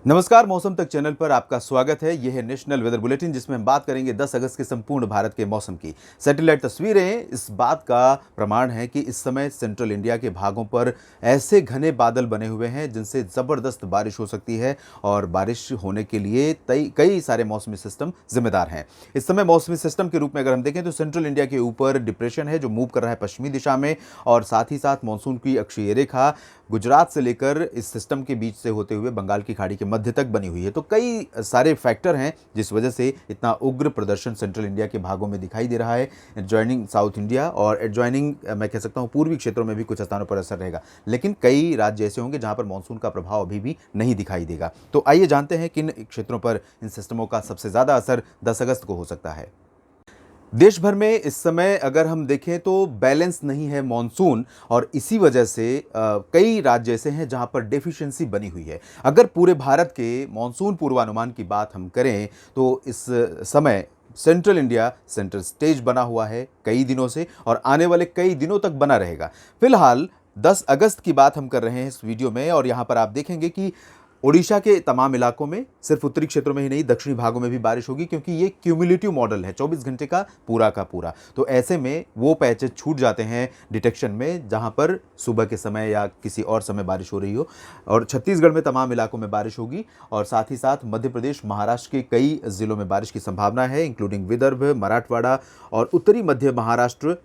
नमस्कार, मौसम तक चैनल पर आपका स्वागत है। यह है नेशनल वेदर बुलेटिन, जिसमें हम बात करेंगे 10 अगस्त के संपूर्ण भारत के मौसम की। सैटेलाइट तस्वीरें इस बात का प्रमाण है कि इस समय सेंट्रल इंडिया के भागों पर ऐसे घने बादल बने हुए हैं जिनसे ज़बरदस्त बारिश हो सकती है और बारिश होने के लिए कई सारे मौसमी सिस्टम जिम्मेदार हैं। इस समय मौसमी सिस्टम के रूप में अगर हम देखें तो सेंट्रल इंडिया के ऊपर डिप्रेशन है जो मूव कर रहा है पश्चिमी दिशा में, और साथ ही साथ मानसून की अक्षीय रेखा गुजरात से लेकर इस सिस्टम के बीच से होते हुए बंगाल की खाड़ी के मध्य तक बनी हुई है। तो कई सारे फैक्टर हैं जिस वजह से इतना उग्र प्रदर्शन सेंट्रल इंडिया के भागों में दिखाई दे रहा है। एडजॉइनिंग साउथ इंडिया और एडजॉइनिंग मैं कह सकता हूँ पूर्वी क्षेत्रों में भी कुछ स्थानों पर असर रहेगा, लेकिन कई राज्य ऐसे होंगे जहां पर मानसून का प्रभाव अभी भी नहीं दिखाई देगा। तो आइए जानते हैं किन क्षेत्रों पर इन सिस्टमों का सबसे ज्यादा असर 10 अगस्त को हो सकता है। देश भर में इस समय अगर हम देखें तो बैलेंस नहीं है मॉनसून, और इसी वजह से कई राज्य ऐसे हैं जहां पर डेफिशिएंसी बनी हुई है। अगर पूरे भारत के मॉनसून पूर्वानुमान की बात हम करें तो इस समय सेंट्रल इंडिया सेंट्रल स्टेज बना हुआ है कई दिनों से, और आने वाले कई दिनों तक बना रहेगा। फिलहाल 10 अगस्त की बात हम कर रहे हैं इस वीडियो में, और यहां पर आप देखेंगे कि ओडिशा के तमाम इलाकों में सिर्फ उत्तरी क्षेत्रों में ही नहीं दक्षिणी भागों में भी बारिश होगी, क्योंकि ये क्यूमुलेटिव मॉडल है 24 घंटे का पूरा। तो ऐसे में वो पैचेज छूट जाते हैं डिटेक्शन में जहां पर सुबह के समय या किसी और समय बारिश हो रही हो। और छत्तीसगढ़ में तमाम इलाकों में बारिश होगी, और साथ ही साथ मध्य प्रदेश महाराष्ट्र के कई जिलों में बारिश की संभावना है, इंक्लूडिंग विदर्भ, मराठवाड़ा और उत्तरी मध्य महाराष्ट्र,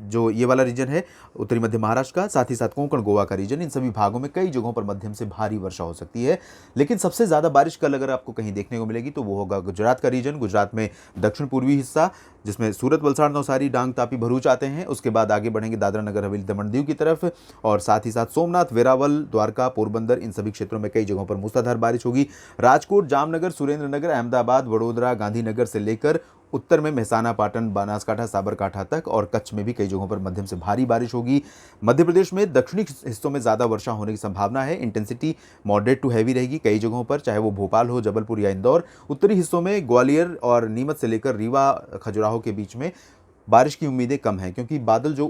जो ये वाला रीजन है उत्तरी मध्य महाराष्ट्र का, साथ ही साथ कोंकण गोवा का रीजन। इन सभी भागों में कई जगहों पर मध्यम से भारी वर्षा हो सकती है। लेकिन सबसे ज्यादा बारिश कल अगर आपको कहीं देखने को मिलेगी तो वो होगा गुजरात का रीजन। गुजरात में दक्षिण पूर्वी हिस्सा, जिसमें सूरत, वलसाड़, नवसारी, डांग, तापी, भरूच आते हैं। उसके बाद आगे बढ़ेंगे दादरा नगर हवेली, दमन दीव की तरफ, और साथ ही साथ सोमनाथ, वेरावल, द्वारका, पोरबंदर, इन सभी क्षेत्रों में कई जगहों पर मूसलाधार बारिश होगी। राजकोट, जामनगर, सुरेंद्रनगर, अहमदाबाद, वडोदरा, गांधीनगर से लेकर उत्तर में मेहसाना, पाटन, बनासकांठा, साबरकांठा तक, और कच्छ में भी कई जगहों पर मध्यम से भारी बारिश होगी। मध्य प्रदेश में दक्षिणी हिस्सों में ज्यादा वर्षा होने की संभावना है। इंटेंसिटी मॉडरेट टू हैवी रहेगी कई जगहों पर, चाहे वो भोपाल हो, जबलपुर या इंदौर। उत्तरी हिस्सों में ग्वालियर और नीमच से लेकर रीवा, खजुराहो के बीच में बारिश की उम्मीदें कम हैं, क्योंकि बादल जो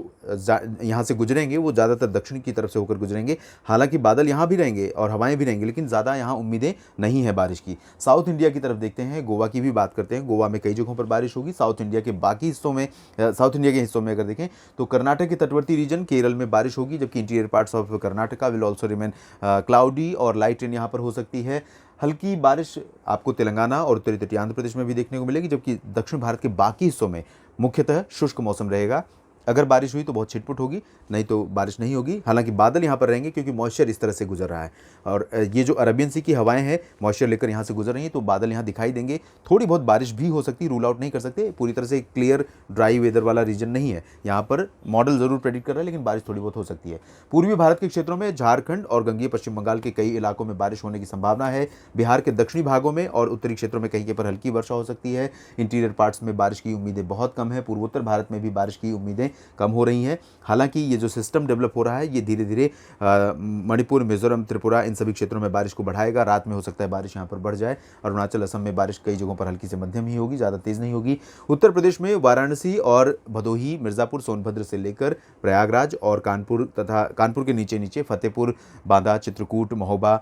यहाँ से गुजरेंगे वो ज़्यादातर दक्षिण की तरफ से होकर गुजरेंगे। हालांकि बादल यहाँ भी रहेंगे और हवाएं भी रहेंगी, लेकिन ज़्यादा यहाँ उम्मीदें नहीं है बारिश की। साउथ इंडिया की तरफ देखते हैं, गोवा की भी बात करते हैं। गोवा में कई जगहों पर बारिश होगी। साउथ इंडिया के बाकी हिस्सों में, साउथ इंडिया के हिस्सों में अगर देखें तो कर्नाटक के तटवर्ती रीजन, केरल में बारिश होगी, जबकि interior parts of Karnataka will also remain cloudy, और लाइट रेन यहाँ पर हो सकती है। हल्की बारिश आपको तेलंगाना और उत्तरी तटीय आंध्र प्रदेश में भी देखने को मिलेगी, जबकि दक्षिण भारत के बाकी हिस्सों में मुख्यतः शुष्क मौसम रहेगा। अगर बारिश हुई तो बहुत छिटपुट होगी, नहीं तो बारिश नहीं होगी। हालांकि बादल यहाँ पर रहेंगे क्योंकि मॉइस्चर इस तरह से गुजर रहा है, और ये जो अरबियन सी की हवाएं हैं मॉइस्चर लेकर यहाँ से गुजर रही हैं, तो बादल यहाँ दिखाई देंगे। थोड़ी बहुत बारिश भी हो सकती है, रूल आउट नहीं कर सकते। पूरी तरह से क्लियर ड्राई वेदर वाला रीजन नहीं है यहाँ पर, मॉडल जरूर प्रेडिक्ट कर रहा है, लेकिन बारिश थोड़ी बहुत हो सकती है। पूर्वी भारत के क्षेत्रों में झारखंड और गंगीय पश्चिम बंगाल के कई इलाकों में बारिश होने की संभावना है। बिहार के दक्षिणी भागों में और उत्तरी क्षेत्रों में कहीं पर हल्की वर्षा हो सकती है। इंटीरियर पार्ट्स में बारिश की उम्मीदें बहुत कम है। पूर्वोत्तर भारत में भी बारिश की उम्मीदें कम हो रही हैं। हालांकि ये जो सिस्टम डेवलप हो रहा है ये धीरे धीरे मणिपुर, मिजोरम, त्रिपुरा, इन सभी क्षेत्रों में बारिश को बढ़ाएगा। रात में हो सकता है बारिश यहाँ पर बढ़ जाए। अरुणाचल, असम में बारिश कई जगहों पर हल्की से मध्यम ही होगी, ज़्यादा तेज नहीं होगी। उत्तर प्रदेश में वाराणसी और भदोही, मिर्ज़ापुर, सोनभद्र से लेकर प्रयागराज और कानपुर तथा कानपुर के नीचे नीचे फतेहपुर, बांदा, चित्रकूट, महोबा,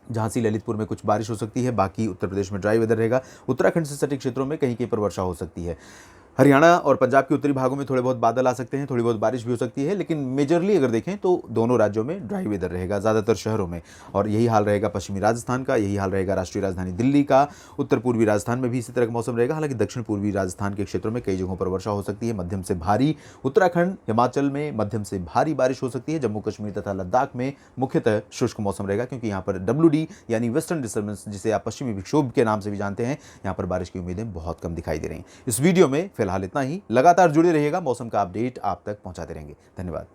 झांसी, ललितपुर में कुछ बारिश हो सकती है। बाकी उत्तर प्रदेश में ड्राई वेदर रहेगा। उत्तराखंड से सटे क्षेत्रों में कहीं पर वर्षा हो सकती है। हरियाणा और पंजाब के उत्तरी भागों में थोड़े बहुत बादल आ सकते हैं, थोड़ी बहुत बारिश भी हो सकती है, लेकिन मेजरली अगर देखें तो दोनों राज्यों में ड्राई वेदर रहेगा, ज़्यादातर शहरों में। और यही हाल रहेगा पश्चिमी राजस्थान का, यही हाल रहेगा राष्ट्रीय राजधानी दिल्ली का। उत्तर पूर्वी राजस्थान में भी इसी तरह का मौसम रहेगा। हालांकि दक्षिण पूर्वी राजस्थान के क्षेत्रों में कई जगहों पर वर्षा हो सकती है, मध्यम से भारी। उत्तराखंड, हिमाचल में मध्यम से भारी बारिश हो सकती है। जम्मू कश्मीर तथा लद्दाख में मुख्यतः शुष्क मौसम रहेगा, क्योंकि यहाँ पर WD यानी वेस्टर्न डिस्टर्बेंस, जिसे आप पश्चिमी विक्षोभ के नाम से भी जानते हैं, यहाँ पर बारिश की उम्मीदें बहुत कम दिखाई दे रही हैं। इस वीडियो में फिलहाल इतना ही। लगातार जुड़े रहिएगा, मौसम का अपडेट आप तक पहुंचाते रहेंगे। धन्यवाद।